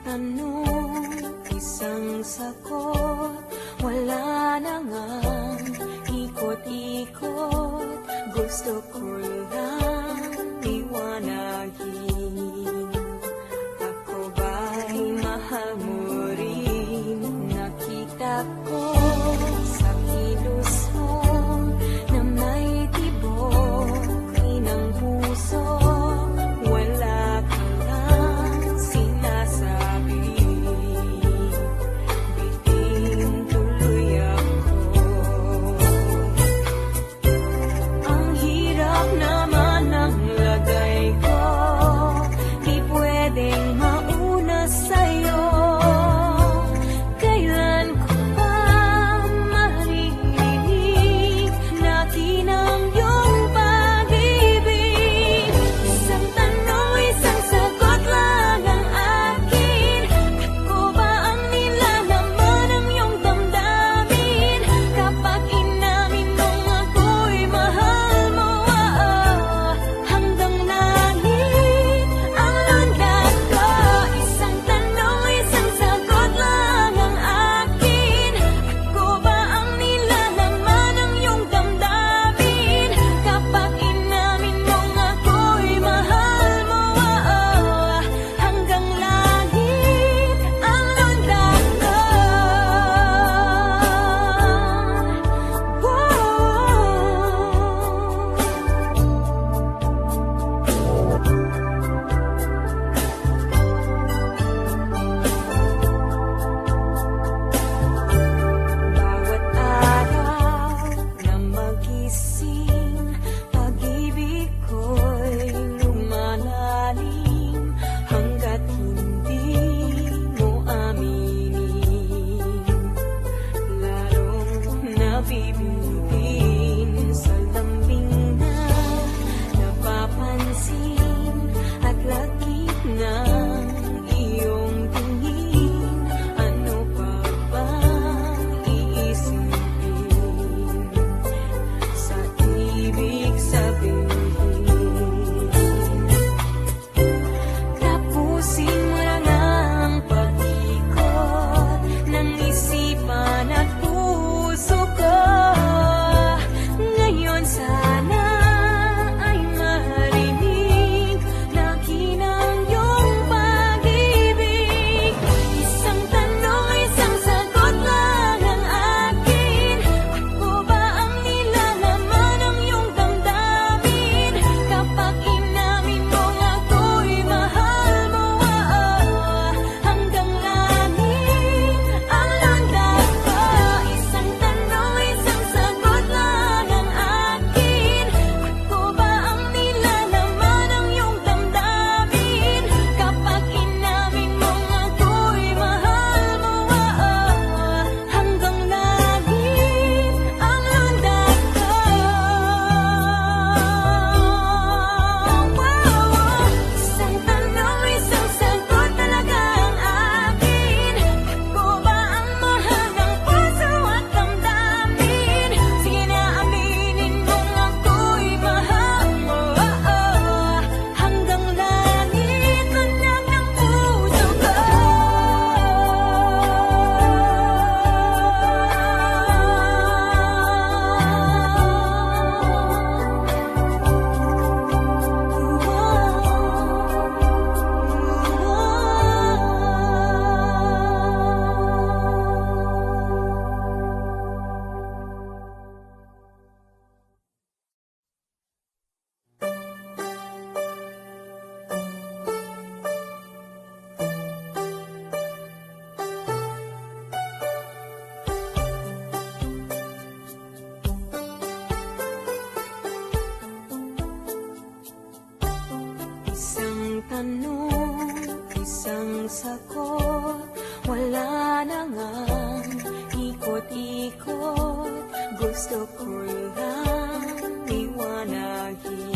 tanong, isang sagot, wala na ngang ikot-ikot. Gusto ko lang liwanagin, ako ba'y mahal mo rin? Nakita ko sa kilos mo na may tibok ng puso. Wala ka lang sinasabi, bitin tuloy ako. Ang hirap naman ng lagay ko, di pwedeng mauna sa'yo. Kailan ko ba maririnig natin ang iyong pag-ibig? Isang tanong, isang sagot lang ang akin. Ako ba ang nilalaman ng iyong damdamin? Kapag inamin mong ako'y mahal mo, hanggang langit ang landas ko. Isang tanong, isang sagot lang ang akin. Ako ba ang nilalaman ng iyong damdamin? Kapag inamin mong ako'y mahal mo, hanggang langit ang landas ko. Bawat araw na magising, pag-ibig ko'y lumalalim hanggat hindi mo aminin. Lalong nabibitin sa lambing na napapansin at lakit ng iyong tingin. Ano pa bang iisipin sa ibig sabihin? Tapusin mo na nga ang pag-ikot ng isipan at puso ko. Ngayon sana ay marinig natin ang iyong pag-ibig. Isang tanong, isang sagot lang ang akin. Ako ba ang nilalaman ng iyong damdamin? Kapag inamin mong ako'y mahal mo, hanggang langit ang landas ko. Isang tanong, isang sagot lang ang akin. Ako ba ang nilalaman ng iyong damdamin? Kapag inamin mong ako'y mahal mo, hanggang langit ang landas ko. Isang tanong, isang sagot talaga ang akin. Ako ba ang mahal ng puso at damdamin? Sige na, aminin mong ako'y mahal mo, hanggang langit man lang ng puso ko. Isang tanong, isang sagot, wala na ngang ikot-ikot. Gusto ko lang liwanagin,